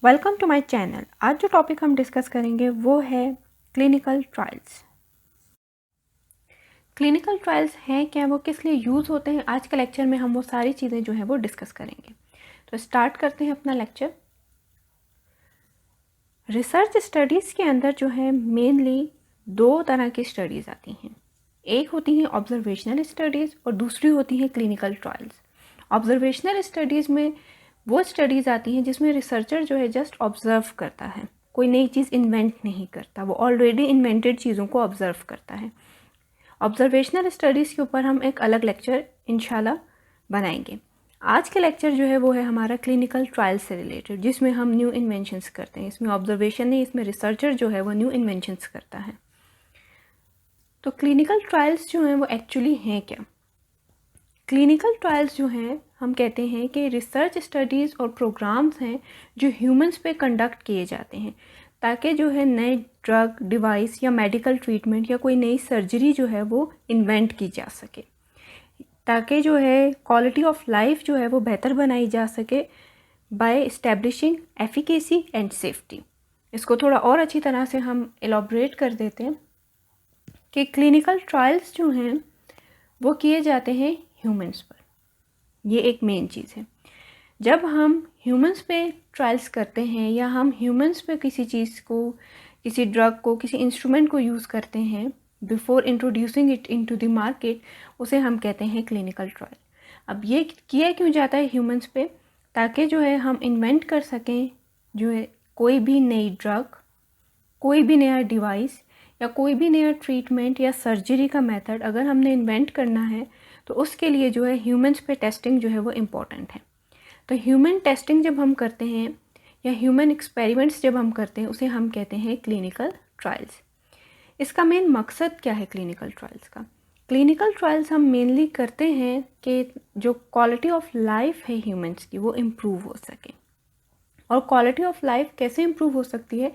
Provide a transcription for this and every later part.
Welcome to my channel. आज जो topic हम डिस्कस करेंगे वो है क्लिनिकल ट्रायल्स। क्लिनिकल ट्रायल्स हैं क्या, वो किस लिए यूज़ होते हैं, आज के लेक्चर में हम वो सारी चीज़ें जो है वो डिस्कस करेंगे। तो स्टार्ट करते हैं अपना लेक्चर। रिसर्च स्टडीज़ के अंदर जो है मेनली दो तरह की स्टडीज़ आती हैं। एक होती हैं ऑब्जर्वेशनल स्टडीज़ और दूसरी होती हैं क्लिनिकल ट्रायल्स। ऑब्जर्वेशनल स्टडीज़ में वो स्टडीज़ आती हैं जिसमें रिसर्चर जो है जस्ट ऑब्जर्व करता है, कोई नई चीज़ इन्वेंट नहीं करता, वो ऑलरेडी इन्वेंटेड चीज़ों को ऑब्जर्व करता है। ऑब्जर्वेशनल स्टडीज़ के ऊपर हम एक अलग लेक्चर इंशाल्लाह बनाएंगे। आज के लेक्चर जो है वो है हमारा क्लिनिकल ट्रायल से रिलेटेड, जिसमें हम न्यू इन्वेंशंस करते हैं। इसमें ऑब्जर्वेशन नहीं, इसमें रिसर्चर जो है वो न्यू इन्वेंशंस करता है। तो क्लिनिकल ट्रायल्स जो हैं वो एक्चुअली हैं क्या? क्लिनिकल ट्रायल्स जो हैं, हम कहते हैं कि रिसर्च स्टडीज़ और प्रोग्राम्स हैं जो ह्यूमंस पे कंडक्ट किए जाते हैं, ताकि जो है नए ड्रग, डिवाइस या मेडिकल ट्रीटमेंट या कोई नई सर्जरी जो है वो इन्वेंट की जा सके, ताकि जो है क्वालिटी ऑफ लाइफ जो है वो बेहतर बनाई जा सके by establishing efficacy and safety. इसको थोड़ा और अच्छी तरह से हम एलॉबरेट कर देते हैं कि क्लिनिकल ट्रायल्स जो हैं वो किए जाते हैं ह्यूमंस पर। ये एक मेन चीज़ है। जब हम ह्यूमंस पे ट्रायल्स करते हैं या हम ह्यूमंस पे किसी चीज़ को, किसी ड्रग को, किसी इंस्ट्रूमेंट को यूज़ करते हैं before introducing it into the market, उसे हम कहते हैं क्लिनिकल ट्रायल। अब ये किया क्यों जाता है ह्यूमंस पे? ताकि जो है हम इन्वेंट कर सकें जो है कोई भी नई ड्रग, कोई भी नया डिवाइस या कोई भी नया ट्रीटमेंट या सर्जरी का मेथड अगर हमने इन्वेंट करना है तो उसके लिए जो है ह्यूमंस पे टेस्टिंग जो है वो इम्पॉर्टेंट है। तो ह्यूमन टेस्टिंग जब हम करते हैं या ह्यूमन एक्सपेरिमेंट्स जब हम करते हैं उसे हम कहते हैं क्लिनिकल ट्रायल्स। इसका मेन मकसद क्या है क्लिनिकल ट्रायल्स का? क्लिनिकल ट्रायल्स हम मेनली करते हैं कि जो क्वालिटी ऑफ लाइफ है ह्यूमंस की वो इम्प्रूव हो सके। और क्वालिटी ऑफ लाइफ कैसे इम्प्रूव हो सकती है?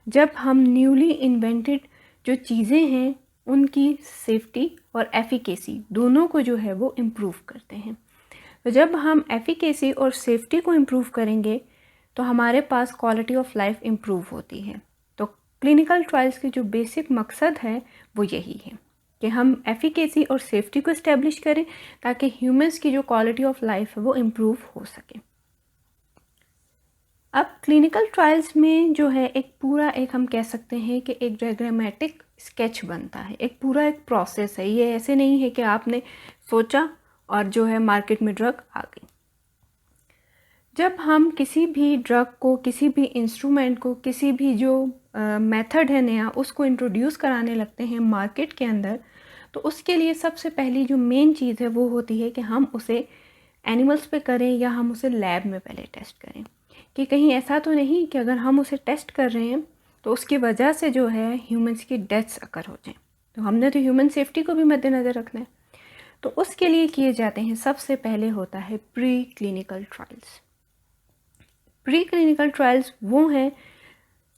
जब हम न्यूली इन्वेंटेड जो चीज़ें हैं उनकी सेफ्टी और एफिकेसी दोनों को जो है वो इम्प्रूव करते हैं। तो जब हम एफिकेसी और सेफ्टी को इम्प्रूव करेंगे तो हमारे पास क्वालिटी ऑफ लाइफ इम्प्रूव होती है। तो क्लिनिकल ट्रायल्स की जो बेसिक मकसद है वो यही है कि हम एफिकेसी और सेफ्टी को इस्टेब्लिश करें ताकि ह्यूमंस की जो क्वालिटी ऑफ लाइफ है वो इम्प्रूव हो सके। अब क्लिनिकल ट्रायल्स में जो है एक पूरा, एक हम कह सकते हैं कि एक डायग्रामेटिक स्केच बनता है, एक पूरा एक प्रोसेस है। ये ऐसे नहीं है कि आपने सोचा और जो है मार्केट में ड्रग आ गई। जब हम किसी भी ड्रग को, किसी भी इंस्ट्रूमेंट को, किसी भी जो मेथड है नया उसको इंट्रोड्यूस कराने लगते हैं मार्केट के अंदर, तो उसके लिए सबसे पहली जो मेन चीज़ है वो होती है कि हम उसे एनिमल्स पे करें या हम उसे लैब में पहले टेस्ट करें, कि कहीं ऐसा तो नहीं कि अगर हम उसे टेस्ट कर रहे हैं तो उसकी वजह से जो है ह्यूमंस की डेथ्स अकर हो जाएं। तो हमने तो ह्यूमन सेफ्टी को भी मद्देनज़र रखना है। तो उसके लिए किए जाते हैं, सबसे पहले होता है pre clinical trials. Pre clinical trials वो हैं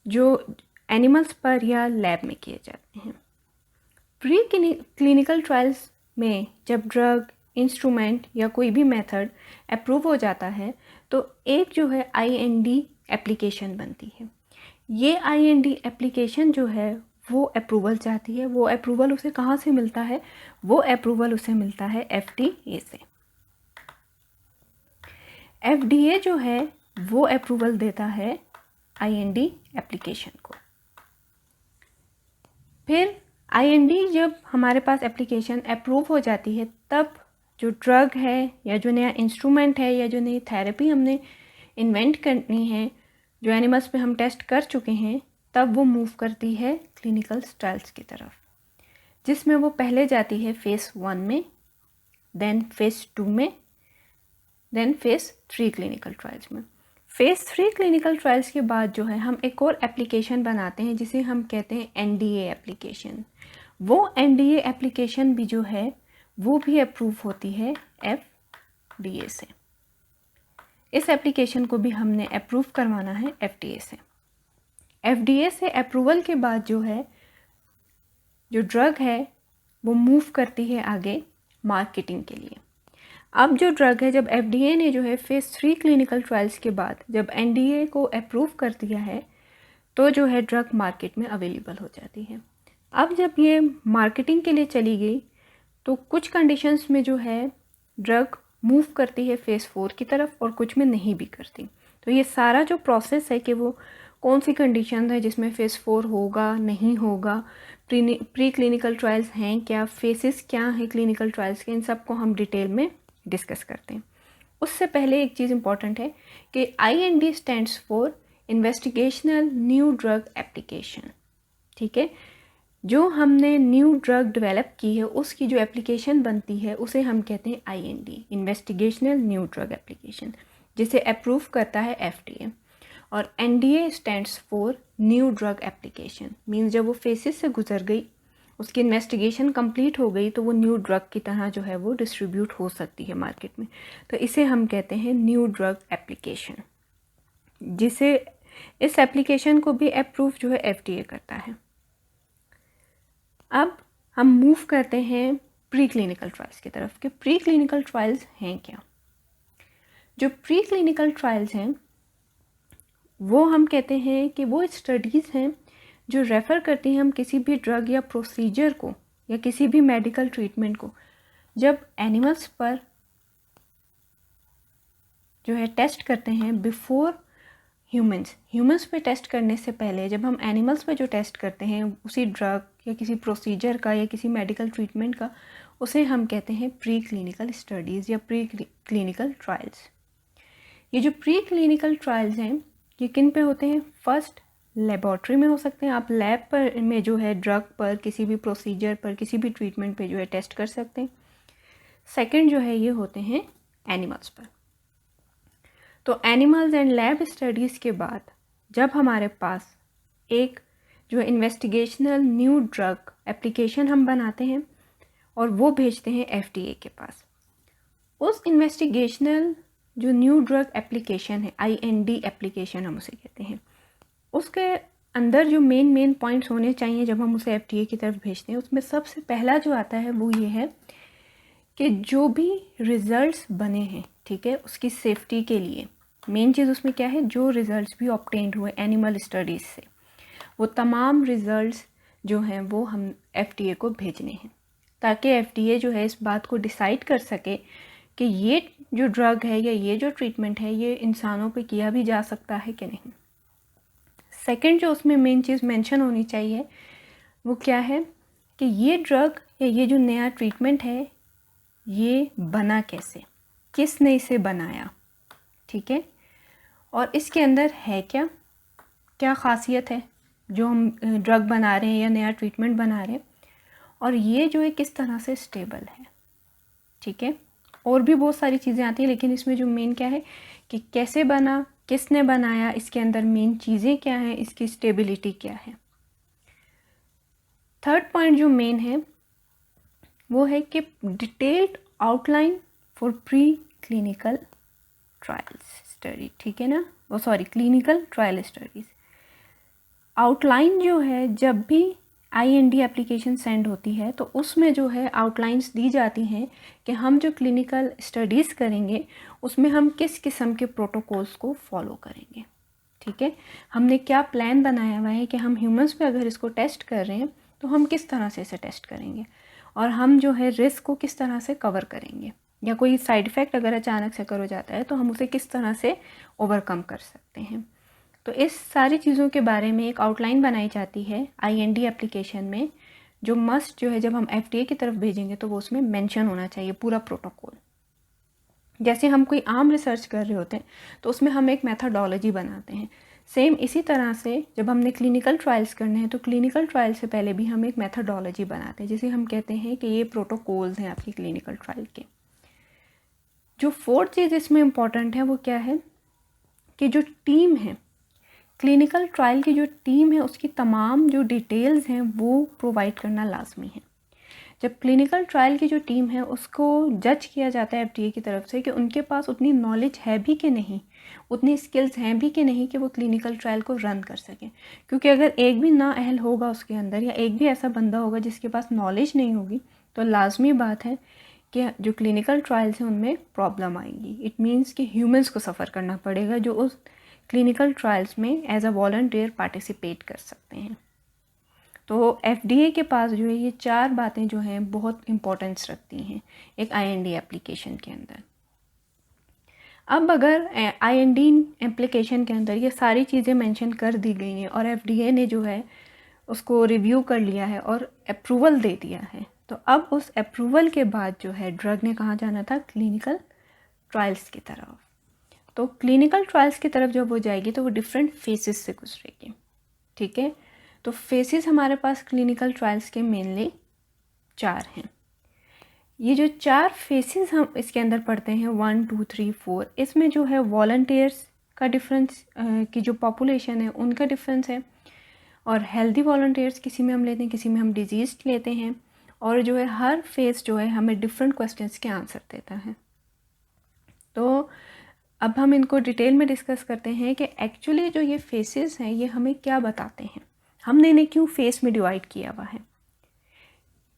जो एनिमल्स पर या लैब में किए जाते हैं। प्री क्लिनिकल ट्रायल्स में जब ड्रग, इंस्ट्रूमेंट या कोई भी मेथड अप्रूव हो जाता है तो एक जो है IND एप्लीकेशन बनती है। ये IND एप्लीकेशन जो है वो अप्रूवल चाहती है। वो अप्रूवल उसे कहाँ से मिलता है? वो अप्रूवल उसे मिलता है FDA से। FDA जो है वो अप्रूवल देता है IND एप्लीकेशन को। फिर IND जब हमारे पास एप्लीकेशन अप्रूव हो जाती है तब जो ड्रग है या जो नया इंस्ट्रूमेंट है या जो नई थेरेपी हमने इन्वेंट करनी है, जो एनिमल्स पे हम टेस्ट कर चुके हैं, तब वो मूव करती है क्लिनिकल ट्रायल्स की तरफ, जिसमें वो पहले जाती है फेज़ 1 में, देन फेज़ 2 में, देन फेज़ 3 क्लिनिकल ट्रायल्स में। फेज़ 3 क्लिनिकल ट्रायल्स के बाद जो है हम एक और एप्लीकेशन बनाते हैं जिसे हम कहते हैं NDA एप्लीकेशन। वो NDA एप्लीकेशन भी जो है वो भी अप्रूव होती है FDA से। इस एप्लीकेशन को भी हमने अप्रूव करवाना है FDA से। FDA से अप्रूवल के बाद जो है जो ड्रग है वो मूव करती है आगे मार्केटिंग के लिए। अब जो ड्रग है, जब FDA ने जो है फेज़ 3 क्लिनिकल ट्रायल्स के बाद जब NDA को अप्रूव कर दिया है तो जो है ड्रग मार्केट में अवेलेबल हो जाती है। अब जब ये मार्केटिंग के लिए चली गई तो कुछ कंडीशंस में जो है ड्रग मूव करती है फेज़ 4 की तरफ और कुछ में नहीं भी करती। तो ये सारा जो प्रोसेस है कि वो कौन सी कंडीशन है जिसमें फ़ेज़ 4 होगा नहीं होगा, प्री क्लिनिकल ट्रायल्स हैं क्या, फेसेस क्या हैं क्लिनिकल ट्रायल्स के, इन सब को हम डिटेल में डिस्कस करते हैं। उससे पहले एक चीज़ इम्पॉर्टेंट है कि IND stands for investigational new drug application. ठीक है, जो हमने न्यू ड्रग डेवलप की है उसकी जो एप्लीकेशन बनती है उसे हम कहते हैं IND, investigational new drug application, जिसे अप्रूव करता है FDA। और NDA stands for new drug application, means जब वो फेसेस से गुजर गई, उसकी इन्वेस्टिगेशन कंप्लीट हो गई तो वो न्यू ड्रग की तरह जो है वो डिस्ट्रीब्यूट हो सकती है मार्केट में। तो इसे हम कहते हैं न्यू ड्रग एप्लीकेशन, जिसे इस एप्लीकेशन को भी अप्रूव जो है FDA करता है। अब हम मूव करते हैं प्री क्लिनिकल ट्रायल्स की तरफ कि प्री क्लिनिकल ट्रायल्स हैं क्या। जो प्री क्लिनिकल ट्रायल्स हैं वो हम कहते हैं कि वो स्टडीज़ हैं जो रेफ़र करती हैं हम किसी भी ड्रग या प्रोसीजर को या किसी भी मेडिकल ट्रीटमेंट को जब एनिमल्स पर जो है टेस्ट करते हैं बिफोर ह्यूमंस पे टेस्ट करने से पहले जब हम एनिमल्स पे जो टेस्ट करते हैं उसी ड्रग या किसी प्रोसीजर का या किसी मेडिकल ट्रीटमेंट का, उसे हम कहते हैं प्री क्लिनिकल स्टडीज़ या प्री क्लिनिकल ट्रायल्स। ये जो प्री क्लिनिकल ट्रायल्स हैं ये किन पे होते हैं? फर्स्ट, लेबॉर्ट्री में हो सकते हैं, आप लैब पर में जो है ड्रग पर, किसी भी प्रोसीजर पर, किसी भी ट्रीटमेंट पे जो है टेस्ट कर सकते हैं। सेकंड जो है ये होते हैं एनिमल्स पर। तो एनिमल्स एंड लैब स्टडीज़ के बाद जब हमारे पास एक जो इन्वेस्टिगेशनल न्यू ड्रग एप्लीकेशन हम बनाते हैं और वो भेजते हैं FDA के पास, उस इन्वेस्टिगेशनल जो न्यू ड्रग एप्लीकेशन है, IND एप्लीकेशन हम उसे कहते हैं, उसके अंदर जो मेन पॉइंट्स होने चाहिए जब हम उसे FDA की तरफ भेजते हैं, उसमें सबसे पहला जो आता है वो ये है कि जो भी रिज़ल्ट्स बने हैं, ठीक है, उसकी सेफ्टी के लिए मेन चीज़ उसमें क्या है, जो रिज़ल्ट्स भी ऑब्टेन्ड हुए एनिमल स्टडीज़ से, वो तमाम रिज़ल्ट्स जो हैं वो हम FDA को भेजने हैं, ताकि FDA जो है इस बात को डिसाइड कर सके कि ये जो ड्रग है या ये जो ट्रीटमेंट है ये इंसानों पे किया भी जा सकता है कि नहीं। सेकंड जो उसमें मेन चीज़ मेंशन होनी चाहिए वो क्या है कि ये ड्रग या ये जो नया ट्रीटमेंट है ये बना कैसे, किसने इसे बनाया, ठीक है, और इसके अंदर है क्या क्या ख़ासियत है जो हम ड्रग बना रहे हैं या नया ट्रीटमेंट बना रहे हैं, और ये जो है किस तरह से स्टेबल है, ठीक है। और भी बहुत सारी चीज़ें आती हैं लेकिन इसमें जो मेन क्या है कि कैसे बना, किसने बनाया, इसके अंदर मेन चीज़ें क्या हैं, इसकी स्टेबिलिटी क्या है। थर्ड पॉइंट जो मेन है वो है कि detailed outline for pre clinical trials study, ठीक है ना, वो sorry clinical trial studies. Outline जो है जब भी IND एप्लीकेशन सेंड होती है तो उसमें जो है आउटलाइंस दी जाती हैं कि हम जो क्लिनिकल स्टडीज़ करेंगे उसमें हम किस किस्म के प्रोटोकॉल्स को फॉलो करेंगे, ठीक है, हमने क्या प्लान बनाया हुआ है कि हम ह्यूमंस पे अगर इसको टेस्ट कर रहे हैं तो हम किस तरह से इसे टेस्ट करेंगे और हम जो है रिस्क को किस तरह से कवर करेंगे, या कोई साइड इफ़ेक्ट अगर अचानक से कर हो जाता है तो हम उसे किस तरह से ओवरकम कर सकते हैं। तो इस सारी चीज़ों के बारे में एक आउटलाइन बनाई जाती है IND एप्लीकेशन में, जो मस्ट जो है जब हम FDA की तरफ भेजेंगे तो वो उसमें मेंशन होना चाहिए पूरा प्रोटोकॉल। जैसे हम कोई आम रिसर्च कर रहे होते हैं तो उसमें हम एक मेथडोलॉजी बनाते हैं, सेम इसी तरह से जब हमने क्लिनिकल ट्रायल्स करने हैं तो क्लिनिकल ट्रायल से पहले भी हम एक मेथडोलॉजी बनाते हैं जिसे हम कहते हैं कि ये प्रोटोकॉल्स हैं आपकी क्लिनिकल ट्रायल के। जो फोर्थ चीज़ इसमें इम्पॉर्टेंट है वो क्या है कि जो टीम है, क्लिनिकल ट्रायल की जो टीम है उसकी तमाम जो डिटेल्स हैं वो प्रोवाइड करना लाजमी है। जब क्लिनिकल ट्रायल की जो टीम है उसको जज किया जाता है FDA की तरफ से कि उनके पास उतनी नॉलेज है भी कि नहीं, उतनी स्किल्स हैं भी कि नहीं कि वो क्लिनिकल ट्रायल को रन कर सकें, क्योंकि अगर एक भी ना अहल होगा उसके अंदर या एक भी ऐसा बंदा होगा जिसके पास नॉलेज नहीं होगी तो लाजमी बात है कि जो क्लिनिकल ट्रायल्स हैं उनमें प्रॉब्लम आएगी। इट मीन्स कि ह्यूमंस को सफ़र करना पड़ेगा जो उस क्लिनिकल ट्रायल्स में एज अ वॉलंटियर पार्टिसिपेट कर सकते हैं। तो FDA के पास जो है ये 4 बातें जो हैं बहुत इम्पोर्टेंस रखती हैं एक IND एप्लीकेशन के अंदर। अब अगर IND एप्लीकेशन के अंदर ये सारी चीज़ें मेंशन कर दी गई हैं और FDA ने जो है उसको रिव्यू कर लिया है और अप्रूवल दे दिया है, तो अब उस अप्रूवल के बाद जो है ड्रग ने कहाँ जाना था, क्लिनिकल ट्रायल्स की तरफ। तो क्लिनिकल ट्रायल्स की तरफ जब वो जाएगी तो वो डिफरेंट फेसेस से गुजरेगी। ठीक है, तो फेसेस हमारे पास क्लिनिकल ट्रायल्स के मेनली 4 हैं। ये जो 4 फेसेस हम इसके अंदर पढ़ते हैं 1, 2, 3, 4, इसमें जो है वॉलंटियर्स का डिफरेंस की जो पॉपुलेशन है उनका डिफरेंस है, और हेल्दी वॉलंटियर्स किसी में हम लेते हैं, किसी में हम डिजीज़ लेते हैं, और जो है हर फेस जो है हमें डिफरेंट क्वेश्चंस के आंसर देता है। तो अब हम इनको डिटेल में डिस्कस करते हैं कि एक्चुअली जो ये फेसेस हैं ये हमें क्या बताते हैं, हमने इन्हें क्यों फेस में डिवाइड किया हुआ है,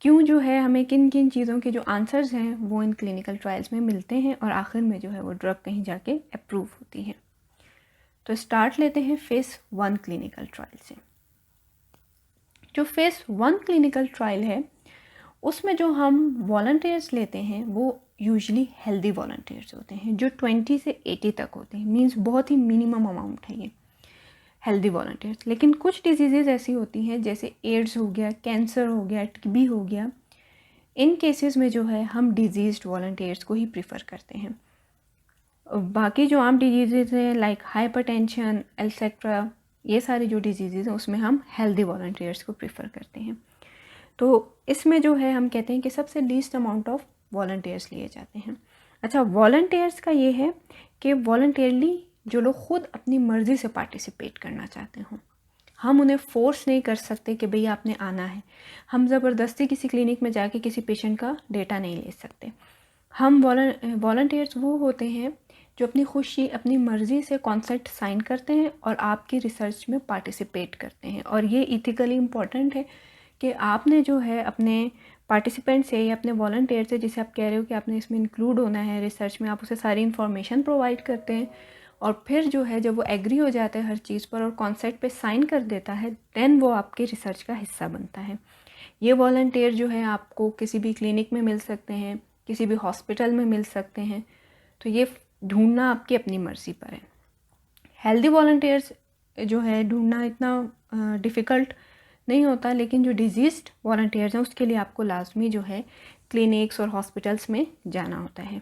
क्यों जो है हमें किन किन चीज़ों के जो आंसर्स हैं वो इन क्लिनिकल ट्रायल्स में मिलते हैं और आखिर में जो है वो ड्रग कहीं जाके अप्रूव होती है। तो स्टार्ट लेते हैं फेस 1 क्लिनिकल ट्रायल से। जो फेस 1 क्लिनिकल ट्रायल है उसमें जो हम वॉलंटियर्स लेते हैं वो यूजुअली हेल्दी वॉलंटियर्स होते हैं जो 20 से 80 तक होते हैं, मींस बहुत ही मिनिमम अमाउंट है ये हेल्दी वॉलंटियर्स। लेकिन कुछ डिजीज़ेज़ ऐसी होती हैं जैसे एड्स हो गया, कैंसर हो गया, TB हो गया, इन केसेस में जो है हम डिजीज़्ड वॉलंटियर्स को ही प्रीफर करते हैं। बाकी जो आम डिजीज़ेज़ हैं लाइक हाइपरटेंशन एटसेट्रा, ये सारी जो डिजीज़ेज़ हैं उसमें हम हेल्दी वॉलंटियर्स को प्रीफर करते हैं। तो इसमें जो है हम कहते हैं कि सबसे लीस्ट अमाउंट ऑफ वॉलंटियर्स लिए जाते हैं। अच्छा, वॉलंटियर्स का ये है कि वॉलंटियरली जो लोग ख़ुद अपनी मर्ज़ी से पार्टिसिपेट करना चाहते हों, हम उन्हें फ़ोर्स नहीं कर सकते कि भई आपने आना है। हम ज़बरदस्ती किसी क्लिनिक में जाके किसी पेशेंट का डेटा नहीं ले सकते। हम वॉलंटियर्स वो होते हैं जो अपनी खुशी, अपनी मर्ज़ी से कॉन्सेप्ट साइन करते हैं और आपकी रिसर्च में पार्टिसिपेट करते हैं। और ये इथिकली इम्पॉर्टेंट है कि आपने जो है अपने पार्टिसिपेंट से या अपने वॉलंटियर से, जिसे आप कह रहे हो कि आपने इसमें इंक्लूड होना है रिसर्च में, आप उसे सारी इन्फॉर्मेशन प्रोवाइड करते हैं और फिर जो है जब वो एग्री हो जाता है हर चीज़ पर और कॉन्सेप्ट पे साइन कर देता है, देन वो आपके रिसर्च का हिस्सा बनता है। ये वॉलंटियर जो है आपको किसी भी क्लिनिक में मिल सकते हैं, किसी भी हॉस्पिटल में मिल सकते हैं, तो ये ढूंढना आपकी अपनी मर्ज़ी पर है। हेल्दी वॉलंटियर्स जो है ढूंढना इतना डिफ़िकल्ट नहीं होता, लेकिन जो डिजीज़्ड वॉलंटियर्स हैं उसके लिए आपको लाजमी जो है क्लिनिक्स और हॉस्पिटल्स में जाना होता है।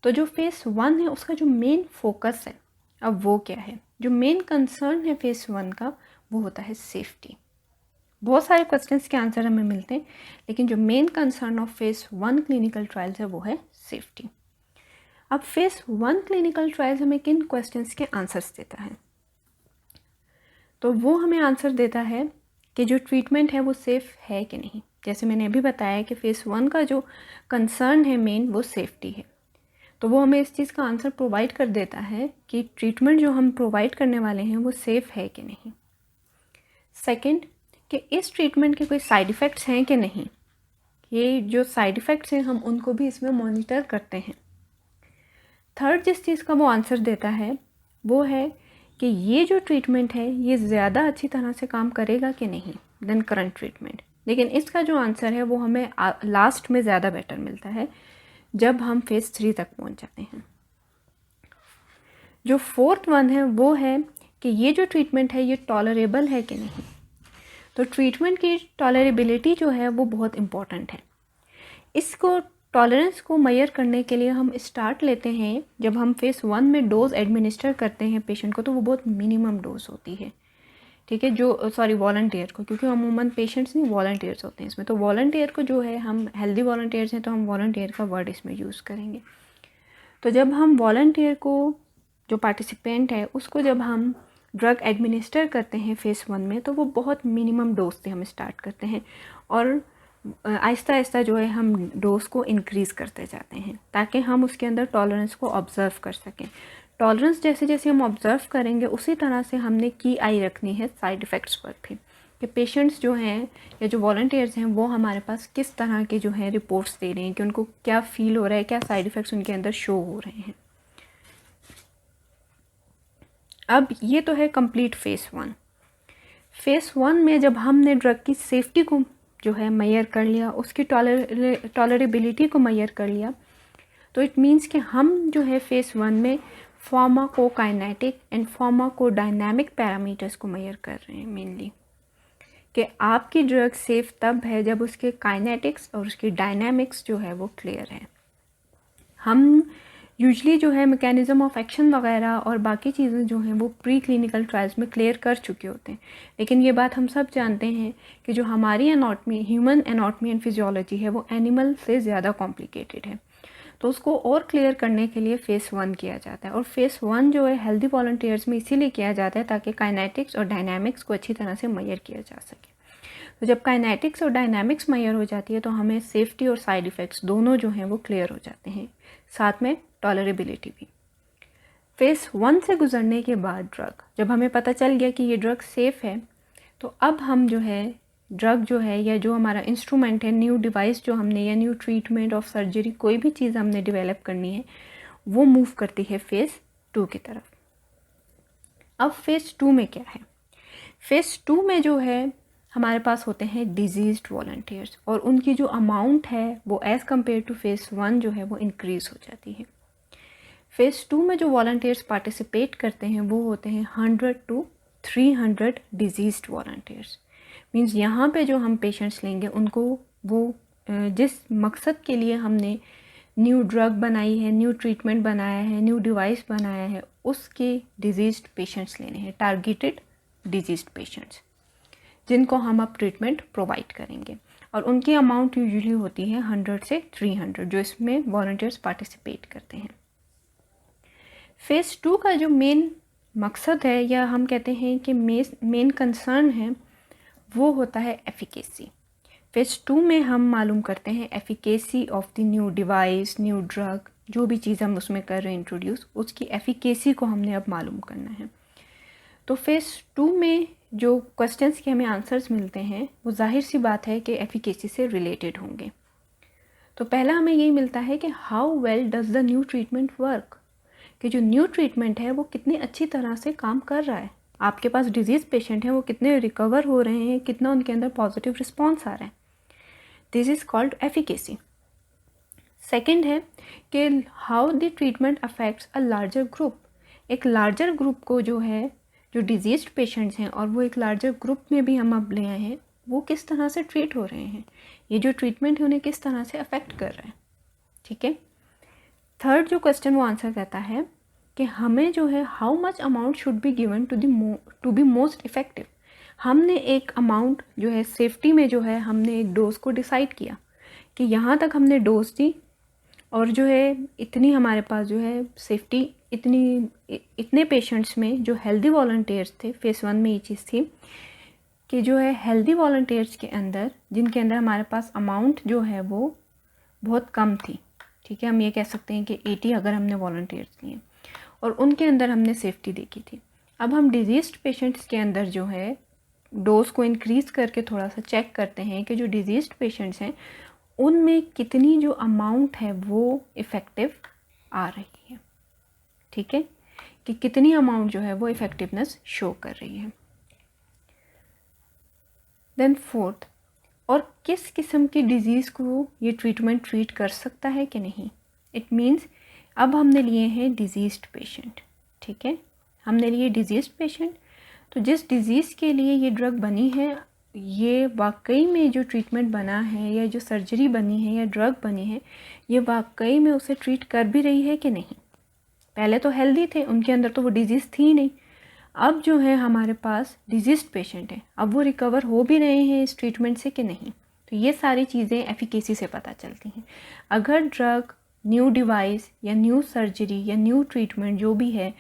तो जो फेस 1 है उसका जो मेन फोकस है, अब वो क्या है, जो मेन कंसर्न है फेस 1 का वो होता है सेफ्टी। बहुत सारे क्वेश्चंस के आंसर हमें मिलते हैं, लेकिन जो main concern of face 1 clinical trials है वो है सेफ्टी। अब फेस 1 क्लिनिकल ट्रायल्स हमें किन क्वेश्चंस के आंसर्स देता है, तो वो हमें आंसर देता है कि जो ट्रीटमेंट है वो सेफ़ है कि नहीं। जैसे मैंने अभी बताया कि फेस 1 का जो कंसर्न है मेन वो सेफ्टी है, तो वो हमें इस चीज़ का आंसर प्रोवाइड कर देता है कि ट्रीटमेंट जो हम प्रोवाइड करने वाले हैं वो सेफ़ है कि नहीं। सेकंड, कि इस ट्रीटमेंट के कोई साइड इफ़ेक्ट्स हैं कि नहीं, ये जो साइड इफ़ेक्ट्स हैं हम उनको भी इसमें मॉनिटर करते हैं। थर्ड, जिस चीज़ का वो आंसर देता है वो है कि ये जो ट्रीटमेंट है ये ज़्यादा अच्छी तरह से काम करेगा कि नहीं देन करंट ट्रीटमेंट। लेकिन इसका जो आंसर है वो हमें लास्ट में ज़्यादा बेटर मिलता है जब हम फेस 3 तक पहुंच जाते हैं। जो फोर्थ वन है वो है कि ये जो ट्रीटमेंट है ये टॉलरेबल है कि नहीं। तो ट्रीटमेंट की टॉलरेबिलिटी जो है वो बहुत इम्पॉर्टेंट है। इसको टॉलरेंस को मेजर करने के लिए हम स्टार्ट लेते हैं जब हम फेस 1 में डोज़ एडमिनिस्टर करते हैं पेशेंट को, तो वो बहुत मिनिमम डोज होती है, ठीक है, जो वॉलंटियर को, क्योंकि अमूमन पेशेंट्स नहीं वॉलंटियर्स होते हैं इसमें, तो वॉलंटियर को जो है हम हेल्दी वॉलंटियर्स हैं तो हम वॉलंटियर का वर्ड इसमें यूज़ करेंगे। तो जब हम वॉलंटियर को, जो पार्टिसिपेंट है उसको जब हम ड्रग एडमिनिस्टर करते हैं फेस 1 में, तो वो बहुत मिनिमम डोज से हम स्टार्ट करते हैं और आहिस्ता आहिस्ता जो है हम डोज को इंक्रीज़ करते जाते हैं ताकि हम उसके अंदर टॉलरेंस को ऑब्ज़र्व कर सकें। टॉलरेंस जैसे जैसे हम ऑब्ज़र्व करेंगे उसी तरह से हमने की आई रखनी है साइड इफ़ेक्ट्स पर भी, कि पेशेंट्स जो हैं या जो वॉलंटियर्स हैं वो हमारे पास किस तरह के जो है रिपोर्ट्स दे रहे हैं कि उनको क्या फील हो रहा है, क्या साइड इफ़ेक्ट्स उनके अंदर शो हो रहे हैं। अब ये तो है कंप्लीट फेज़ 1। फेज़ 1 में जब हमने ड्रग की सेफ्टी को जो है मेजर कर लिया, उसकी टॉलरेबिलिटी को मेजर कर लिया, तो इट मीन्स कि हम जो है फेज़ 1 में फार्माकोकाइनेटिक एंड फार्माकोडायनामिक पैरामीटर्स को मेजर कर रहे हैं मेनली, कि आपकी ड्रग सेफ तब है जब उसके काइनेटिक्स और उसकी डायनामिक्स जो है वो क्लियर है। हम यूजली जो है मैकेनिज़्म ऑफ एक्शन वगैरह और बाकी चीज़ें जो हैं वो प्री क्लिनिकल ट्रायल्स में क्लियर कर चुके होते हैं, लेकिन ये बात हम सब जानते हैं कि जो हमारी anatomy, human anatomy and physiology है, वो एनिमल से ज़्यादा कॉम्प्लिकेटेड है। तो उसको और क्लियर करने के लिए फेज़ 1 किया जाता है, और फेज़ 1 जो है हेल्दी वॉलंटियर्स में इसीलिए किया जाता है ताकि काइनेटिक्स और डायनामिक्स को अच्छी तरह से मेजर किया जा सके। तो जब काइनेटिक्स और डायनामिक्स मेजर हो जाती है तो हमें सेफ्टी और साइड इफ़ेक्ट्स दोनों जो हैं वो क्लियर हो जाते हैं, साथ में टॉलरेबिलिटी भी। फेज़ 1 से गुजरने के बाद ड्रग, जब हमें पता चल गया कि ये ड्रग सेफ़ है, तो अब हम जो है ड्रग जो है या जो हमारा इंस्ट्रूमेंट है, न्यू डिवाइस जो हमने या न्यू ट्रीटमेंट ऑफ सर्जरी कोई भी चीज़ हमने डेवलप करनी है, वो मूव करती है फेज़ 2 की तरफ। अब फेज़ 2 में क्या है? फेज़ 2 में जो है हमारे पास होते हैं डिजीज्ड वॉलंटियर्स, और उनकी जो अमाउंट है वो एज़ कम्पेयर टू फेज़ 1 जो है वो इंक्रीज़ हो जाती है। फेज़ 2 में जो वॉलंटियर्स पार्टिसिपेट करते हैं वो होते हैं 100 to 300 डिजीज्ड वॉलंटियर्स। मीन्स यहाँ पे जो हम पेशेंट्स लेंगे उनको वो जिस मकसद के लिए हमने न्यू ड्रग बनाई है, न्यू ट्रीटमेंट बनाया है, न्यू डिवाइस बनाया है, उसके डिजीज्ड पेशेंट्स लेने हैं, टारगेटेड डिजीज्ड पेशेंट्स, जिनको हम अब ट्रीटमेंट प्रोवाइड करेंगे, और उनकी अमाउंट यूजुअली होती है 100 से 300 जो इसमें वॉलंटियर्स पार्टिसिपेट करते हैं। फेज़ 2 का जो मेन मकसद है, या हम कहते हैं कि मेन कंसर्न है, वो होता है एफिकेसी। फेज़ 2 में हम मालूम करते हैं efficacy of the new device, new drug, जो भी चीज़ हम उसमें कर रहे हैं इंट्रोड्यूस, उसकी एफिकेसी को हमने अब मालूम करना है। तो फेज़ 2 में जो क्वेश्चंस के हमें आंसर्स मिलते हैं वो जाहिर सी बात है कि एफिकेसी से रिलेटेड होंगे। तो पहला हमें यही मिलता है कि how well does the new treatment work, कि जो न्यू ट्रीटमेंट है वो कितनी अच्छी तरह से काम कर रहा है। आपके पास डिजीज़ पेशेंट हैं, वो कितने रिकवर हो रहे हैं, कितना उनके अंदर पॉजिटिव रिस्पॉन्स आ रहा है। This is called efficacy. Second है कि how the treatment affects a larger group. एक लार्जर ग्रुप को जो है, जो डिजीज़्ड पेशेंट्स हैं और वो एक लार्जर ग्रुप में भी हम अब ले आए हैं, वो किस तरह से ट्रीट हो रहे हैं, ये जो ट्रीटमेंट है उन्हें किस तरह से अफेक्ट कर रहा है। ठीक है। थर्ड जो क्वेश्चन वो आंसर करता है कि हमें जो है how much amount should be given to be most effective. हमने एक अमाउंट जो है सेफ्टी में जो है हमने एक डोज को डिसाइड किया कि यहाँ तक हमने डोज दी, और जो है इतनी हमारे पास जो है सेफ्टी, इतने पेशेंट्स में जो हेल्दी वॉलंटियर्स थे, फेज़ 1 में ये चीज़ थी कि जो है हेल्दी वॉलंटियर्स के अंदर, जिनके अंदर हमारे पास अमाउंट जो है वो बहुत कम थी, ठीक है, हम ये कह सकते हैं कि 80 अगर हमने वॉलंटियर्स लिए, और उनके अंदर हमने सेफ्टी देखी थी। अब हम डिजीज़्ड पेशेंट्स के अंदर जो है डोज को इंक्रीज़ करके थोड़ा सा चेक करते हैं कि जो डिजीज़्ड पेशेंट्स हैं उनमें कितनी जो अमाउंट है वो इफ़ेक्टिव आ रही है। ठीक है, कि कितनी अमाउंट जो है वो इफ़ेक्टिवनेस शो कर रही है। देन फोर्थ, और किस किस्म की डिज़ीज़ को ये ट्रीटमेंट ट्रीट कर सकता है कि नहीं। इट मीन्स अब हमने लिए हैं डिजीज़्ड पेशेंट। ठीक है, हमने लिए डिजीज़्ड पेशेंट, तो जिस डिज़ीज़ के लिए ये ड्रग बनी है, ये वाकई में जो ट्रीटमेंट बना है या जो सर्जरी बनी है या ड्रग बनी है, ये वाकई में उसे ट्रीट कर भी रही है कि नहीं। पहले तो हेल्दी थे, उनके अंदर तो वो डिज़ीज़ थी नहीं। अब जो है हमारे पास डिजीज़्ड पेशेंट हैं, अब वो रिकवर हो भी रहे हैं इस ट्रीटमेंट से कि नहीं। तो ये सारी चीज़ें एफिकेसी से पता चलती हैं। अगर ड्रग, न्यू डिवाइस या न्यू सर्जरी या न्यू ट्रीटमेंट जो भी है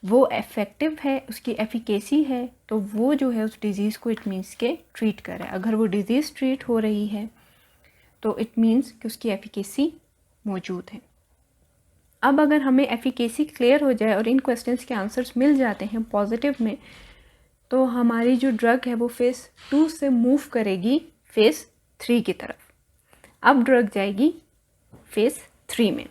वो इफ़ेक्टिव है, उसकी एफिकेसी है, तो वो जो है उस डिज़ीज़ को इट मीन्स के ट्रीट करे। अगर वो डिज़ीज़ ट्रीट हो रही है तो इट मीन्स कि उसकी एफिकेसी मौजूद है। अब अगर हमें एफिकेसी क्लियर हो जाए और इन क्वेश्चंस के आंसर्स मिल जाते हैं पॉजिटिव में, तो हमारी जो ड्रग है वो फेज़ 2 से मूव करेगी फेज़ 3 की तरफ। अब ड्रग जाएगी फेज़ 3 में।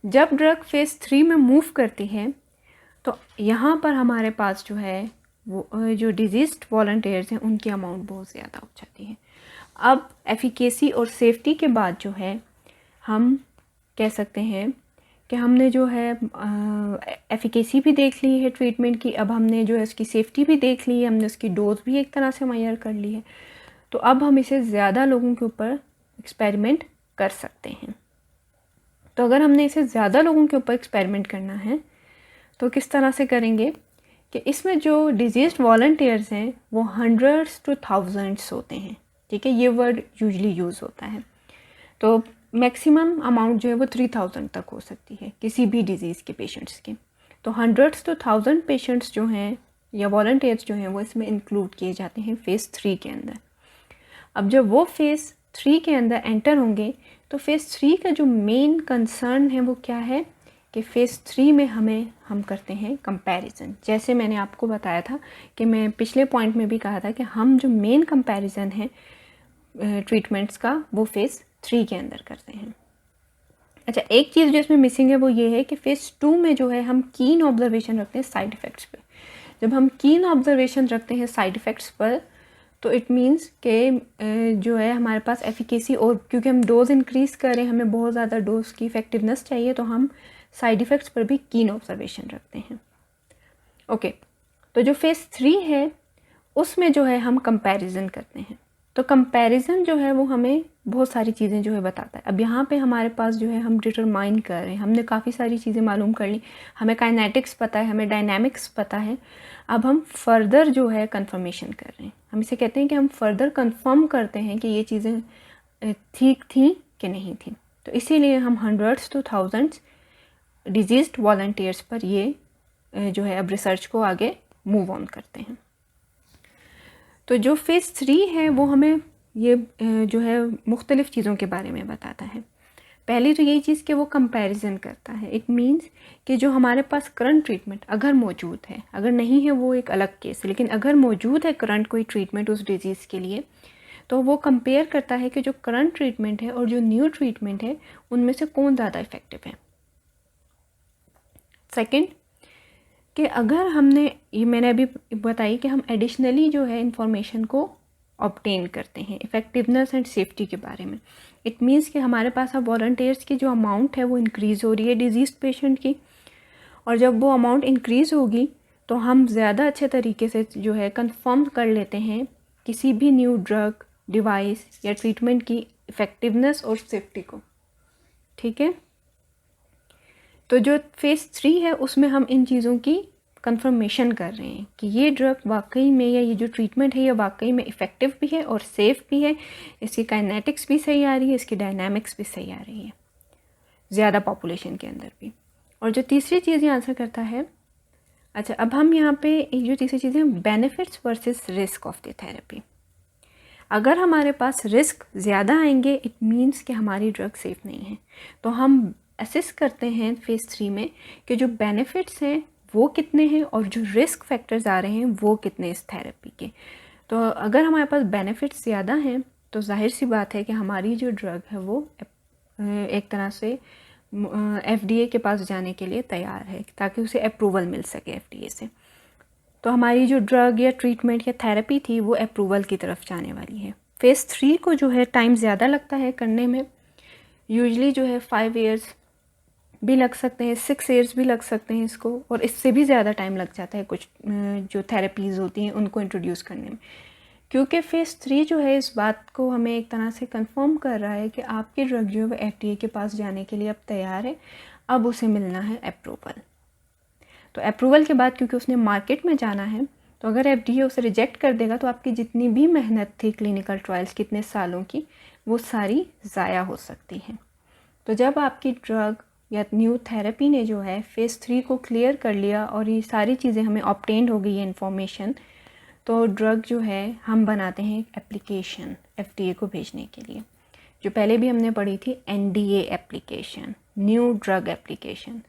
जब ड्रग फेज़ 3 में मूव करती है तो यहाँ पर हमारे पास जो है वो जो डिजीज्ड वॉलंटियर्स हैं उनकी अमाउंट बहुत ज़्यादा हो जाती है। अब एफिकेसी और सेफ्टी के बाद जो है हम कह सकते हैं कि हमने जो है एफिकेसी भी देख ली है ट्रीटमेंट की, अब हमने जो है उसकी सेफ्टी भी देख ली है, हमने उसकी डोज भी एक तरह से मुहैया कर ली है। तो अब हम इसे ज़्यादा लोगों के ऊपर एक्सपेरिमेंट कर सकते हैं। तो अगर हमने इसे ज़्यादा लोगों के ऊपर एक्सपेरिमेंट करना है तो किस तरह से करेंगे कि इसमें जो डिजीज्ड वॉलंटियर्स हैं वो हंड्रेड्स टू थाउजेंड्स होते हैं, ठीक है, ये वर्ड यूजली यूज़ होता है। तो मैक्सिमम अमाउंट जो है वो 3000 तक हो सकती है किसी भी डिज़ीज़ के पेशेंट्स की। तो हंड्रेड्स टू थाउजेंड पेशेंट्स जो हैं या वॉलंटियर्स जो हैं वो इसमें इंक्लूड किए जाते हैं फ़ेज़ 3 के अंदर। अब जब वो फ़ेज़ 3 के अंदर एंटर होंगे तो फ़ेज़ 3 का जो मेन कंसर्न है वो क्या है कि फ़ेज़ 3 में हम करते हैं कंपैरिजन। जैसे मैंने आपको बताया था कि मैं पिछले पॉइंट में भी कहा था कि हम जो मेन कंपैरिजन है ट्रीटमेंट्स का वो फ़ेज़ 3 के अंदर करते हैं। अच्छा, एक चीज़ जो इसमें मिसिंग है वो ये है कि फ़ेज़ 2 में जो है हम कीन ऑब्जर्वेशन रखते हैं साइड इफ़ेक्ट्स पे। जब हम कीन ऑब्जर्वेशन रखते हैं साइड इफ़ेक्ट्स पर तो इट मीन्स कि जो है हमारे पास एफिकेसी, और क्योंकि हम डोज इंक्रीज़ कर रहे हैं, हमें बहुत ज़्यादा डोज की इफ़ेक्टिवनेस चाहिए, तो हम साइड इफ़ेक्ट्स पर भी कीन ऑब्जर्वेशन रखते हैं। ओके, तो जो फ़ेज़ 3 है उसमें जो है हम कंपैरिजन करते हैं। तो कंपैरिजन जो है वो हमें बहुत सारी चीज़ें जो है बताता है। अब यहाँ पे हमारे पास जो है हम डिटरमाइन कर रहे हैं, हमने काफ़ी सारी चीज़ें मालूम कर ली, हमें काइनेटिक्स पता है, हमें डायनामिक्स पता है। अब हम फर्दर जो है कंफर्मेशन कर रहे हैं, हम इसे कहते हैं कि हम फर्दर कंफर्म करते हैं कि ये चीज़ें ठीक थी कि नहीं थी। तो इसीलिए हम hundreds two thousands diseased volunteers पर ये जो है अब रिसर्च को आगे मूव ऑन करते हैं। तो जो फ़ेज़ 3 है वो हमें ये जो है मुख्तलिफ़ चीज़ों के बारे में बताता है। पहली तो यही चीज़ कि वो कंपैरिजन करता है। इट मीन्स कि जो हमारे पास करंट ट्रीटमेंट अगर मौजूद है, अगर नहीं है वो एक अलग केस है, लेकिन अगर मौजूद है करंट कोई ट्रीटमेंट उस डिज़ीज़ के लिए, तो वो कंपेयर करता है कि जो करंट ट्रीटमेंट है और जो न्यू ट्रीटमेंट है उनमें से कौन ज़्यादा इफ़ेक्टिव है। सेकेंड, कि अगर हमने, ये मैंने अभी बताई कि हम एडिशनली जो है इंफॉर्मेशन को ऑब्टेन करते हैं इफ़ेक्टिवनेस एंड सेफ्टी के बारे में। इट मीन्स कि हमारे पास अब वॉलंटियर्स की जो अमाउंट है वो इंक्रीज़ हो रही है डिजीज़ पेशेंट की, और जब वो अमाउंट इंक्रीज़ होगी तो हम ज़्यादा अच्छे तरीके से जो है कंफर्म कर लेते हैं किसी भी न्यू ड्रग, डिवाइस या ट्रीटमेंट की इफ़ेक्टिवनेस और सेफ्टी को, ठीक है। तो जो फ़ेज़ 3 है उसमें हम इन चीज़ों की कंफर्मेशन कर रहे हैं कि ये ड्रग वाकई में या ये जो ट्रीटमेंट है ये वाकई में इफ़ेक्टिव भी है और सेफ़ भी है, इसकी काइनेटिक्स भी सही आ रही है, इसकी डायनामिक्स भी सही आ रही है ज़्यादा पॉपुलेशन के अंदर भी। और जो तीसरी चीज़ ये आंसर करता है, अच्छा अब हम यहाँ पे एक जो तीसरी चीज़ है benefits versus risk of the therapy. अगर हमारे पास रिस्क ज़्यादा आएंगे इट मीन्स कि हमारी ड्रग सेफ़ नहीं है, तो हम असेस करते हैं फ़ेज़ 3 में कि जो बेनिफिट्स हैं वो कितने हैं और जो रिस्क फैक्टर्स आ रहे हैं वो कितने इस थेरेपी के। तो अगर हमारे पास बेनिफिट्स ज़्यादा हैं तो जाहिर सी बात है कि हमारी जो ड्रग है वो एक तरह से FDA के पास जाने के लिए तैयार है ताकि उसे अप्रूवल मिल सके FDA से। तो हमारी जो ड्रग या ट्रीटमेंट या थेरेपी थी वो अप्रूवल की तरफ जाने वाली है। फ़ेज़ 3 को जो है टाइम ज़्यादा लगता है करने में, यूजली जो है 5 years भी लग सकते हैं, 6 years भी लग सकते हैं इसको, और इससे भी ज़्यादा टाइम लग जाता है कुछ जो थेरेपीज़ होती हैं उनको इंट्रोड्यूस करने में, क्योंकि फ़ेज़ 3 जो है इस बात को हमें एक तरह से कंफर्म कर रहा है कि आपकी ड्रग जो है वो FDA के पास जाने के लिए अब तैयार है, अब उसे मिलना है अप्रूवल। तो अप्रूवल के बाद क्योंकि उसने मार्केट में जाना है, तो अगर FDA उसे रिजेक्ट कर देगा तो आपकी जितनी भी मेहनत थी क्लिनिकल ट्रायल्स कितने सालों की वो सारी ज़ाया हो सकती हैं। तो जब आपकी ड्रग या न्यू थेरेपी ने जो है फ़ेज़ 3 को क्लियर कर लिया और ये सारी चीज़ें हमें ऑब्टेन्ड हो गई है इन्फॉर्मेशन, तो ड्रग जो है हम बनाते हैं एप्लीकेशन FDA को भेजने के लिए, जो पहले भी हमने पढ़ी थी NDA application, new drug application.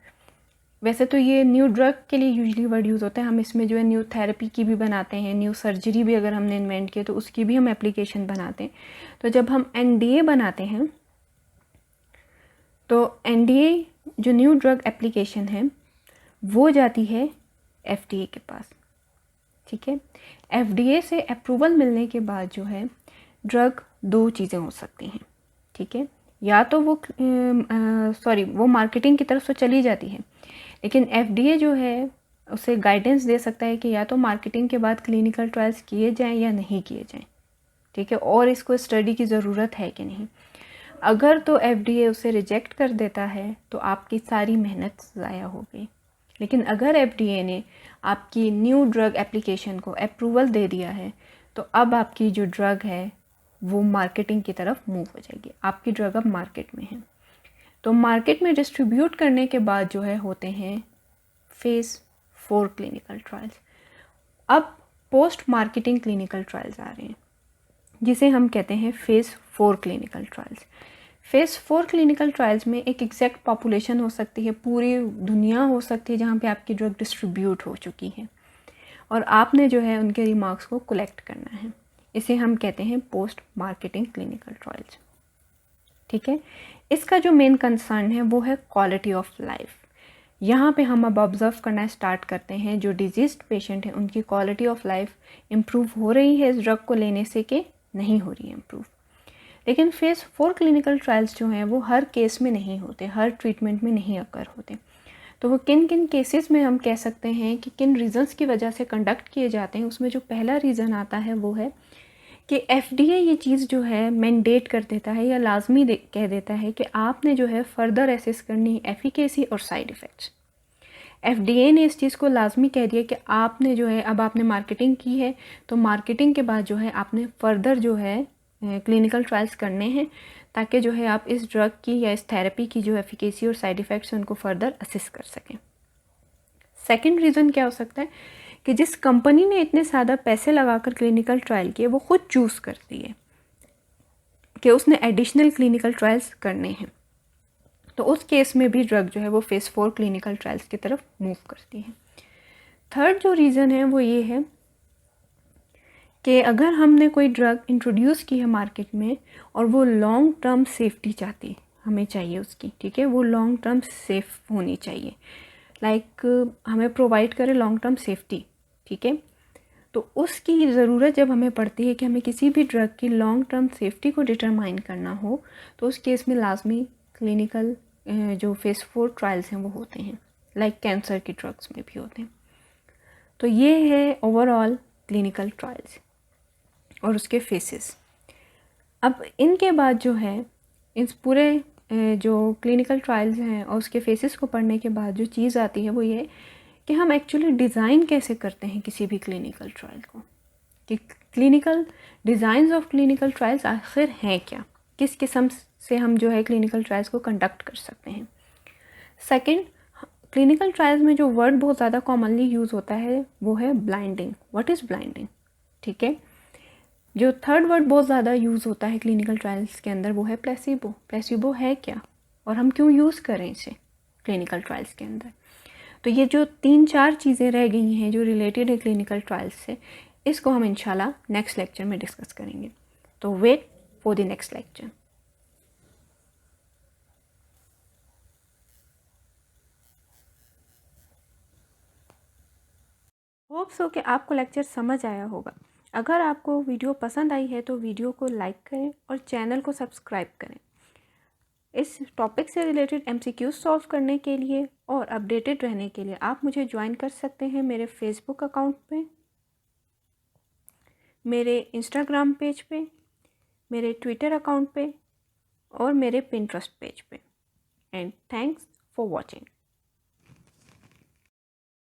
वैसे तो ये न्यू ड्रग के लिए यूजली वर्ड यूज़ होता है, हम इसमें जो है न्यू थेरेपी की भी बनाते हैं, न्यू सर्जरी भी अगर हमने इन्वेंट किया तो उसकी भी हम एप्लीकेशन बनाते हैं। तो जब हम NDA बनाते हैं तो NDA जो न्यू ड्रग एप्लीकेशन है वो जाती है FDA के पास, ठीक है। FDA से अप्रूवल मिलने के बाद जो है ड्रग दो चीज़ें हो सकती हैं, ठीक है। या तो वो मार्केटिंग की तरफ से चली जाती है, लेकिन FDA जो है उसे गाइडेंस दे सकता है कि या तो मार्केटिंग के बाद क्लिनिकल ट्रायल्स किए जाएं या नहीं किए जाएं, ठीक है, और इसको स्टडी की ज़रूरत है कि नहीं। अगर तो FDA उसे रिजेक्ट कर देता है तो आपकी सारी मेहनत ज़ाया हो गई। लेकिन अगर FDA ने आपकी न्यू ड्रग एप्लीकेशन को अप्रूवल दे दिया है तो अब आपकी जो ड्रग है वो मार्केटिंग की तरफ मूव हो जाएगी। आपकी ड्रग अब मार्केट में है, तो मार्केट में डिस्ट्रीब्यूट करने के बाद जो है होते हैं फेज़ 4 क्लिनिकल ट्रायल्स। अब पोस्ट मार्केटिंग क्लिनिकल ट्रायल्स आ रहे हैं जिसे हम कहते हैं phase 4 clinical trials. Phase 4 clinical trials में एक एग्जैक्ट पॉपुलेशन हो सकती है, पूरी दुनिया हो सकती है जहाँ पे आपकी ड्रग डिस्ट्रीब्यूट हो चुकी है और आपने जो है उनके रिमार्क्स को कलेक्ट करना है। इसे हम कहते हैं पोस्ट मार्केटिंग क्लिनिकल ट्रायल्स, ठीक है। इसका जो मेन कंसर्न है वो है क्वालिटी ऑफ लाइफ। यहाँ पे हम अब ऑब्ज़र्व करना स्टार्ट करते हैं जो डिजीज़्ड पेशेंट हैं उनकी क्वालिटी ऑफ लाइफ इम्प्रूव हो रही है इस ड्रग को लेने से कि नहीं हो रही है इम्प्रूव। लेकिन फेज़ 4 क्लिनिकल ट्रायल्स जो हैं वो हर केस में नहीं होते, हर ट्रीटमेंट में नहीं अकर होते। तो वो किन किन केसेस में हम कह सकते हैं कि किन रीज़न्स की वजह से कंडक्ट किए जाते हैं, उसमें जो पहला रीज़न आता है वो है कि FDA ये चीज़ जो है मैंडेट कर देता है या लाजमी कह देता है कि आपने जो है फ़र्दर एसेस करनी एफिकेसी और साइड इफ़ेक्ट्स। FDA ने इस चीज़ को लाजमी कह दिया कि आपने जो है अब आपने मार्केटिंग की है तो मार्केटिंग के बाद जो है आपने फ़र्दर जो है क्लिनिकल ट्रायल्स करने हैं ताकि जो है आप इस ड्रग की या इस थेरेपी की जो एफिकेसी और साइड इफ़ेक्ट्स उनको फ़र्दर असिस कर सकें। सेकंड रीज़न क्या हो सकता है कि जिस कंपनी ने इतने ज़्यादा पैसे लगाकर क्लिनिकल ट्रायल किए वो खुद चूज़ करती है कि उसने एडिशनल क्लिनिकल ट्रायल्स करने हैं, तो उस केस में भी ड्रग जो है वो फेज़ 4 क्लिनिकल ट्रायल्स की तरफ मूव करती है। थर्ड जो रीज़न है वो ये है कि अगर हमने कोई ड्रग इंट्रोड्यूस की है मार्केट में और वो लॉन्ग टर्म सेफ्टी चाहती हमें चाहिए उसकी, ठीक है, वो लॉन्ग टर्म सेफ़ होनी चाहिए, हमें प्रोवाइड करे लॉन्ग टर्म सेफ्टी, ठीक है। तो उसकी ज़रूरत जब हमें पड़ती है कि हमें किसी भी ड्रग की लॉन्ग टर्म सेफ्टी को डिटरमाइन करना हो तो उस केस में लाजमी क्लिनिकल जो फेज़ 4 ट्रायल्स हैं वो होते हैं, कैंसर की ड्रग्स में भी होते हैं। तो ये है ओवरऑल क्लिनिकल ट्रायल्स और उसके फेसेस। अब इनके बाद जो है इस पूरे जो क्लिनिकल ट्रायल्स हैं और उसके फेसेस को पढ़ने के बाद जो चीज़ आती है वो ये कि हम एक्चुअली डिज़ाइन कैसे करते हैं किसी भी क्लिनिकल ट्रायल को, कि clinical designs of clinical trials आखिर हैं क्या, किस किस्म से हम जो है क्लिनिकल ट्रायल्स को कंडक्ट कर सकते हैं। सेकंड, क्लिनिकल ट्रायल्स में जो वर्ड बहुत ज़्यादा कॉमनली यूज़ होता है वो है ब्लाइंडिंग। व्हाट इज़ ब्लाइंडिंग, ठीक है। जो थर्ड वर्ड बहुत ज़्यादा यूज़ होता है क्लिनिकल ट्रायल्स के अंदर वो है प्लेसिबो। प्लेसिबो है क्या और हम क्यों यूज़ करें इसे क्लिनिकल ट्रायल्स के अंदर। तो ये जो 3-4 चीज़ें रह गई हैं जो रिलेटेड है क्लिनिकल ट्रायल्स से, इसको हम इंशाल्लाह नेक्स्ट लेक्चर में डिस्कस करेंगे। तो wait for the next lecture. Hope so कि आपको लेक्चर समझ आया होगा। अगर आपको वीडियो पसंद आई है तो वीडियो को लाइक करें और चैनल को सब्सक्राइब करें। इस टॉपिक से रिलेटेड MCQ सॉल्व करने के लिए और अपडेटेड रहने के लिए आप मुझे ज्वाइन कर सकते हैं मेरे फेसबुक अकाउंट पे, मेरे इंस्टाग्राम पेज पे, मेरे ट्विटर अकाउंट पे और मेरे पिंटरेस्ट पेज पे। And thanks for watching.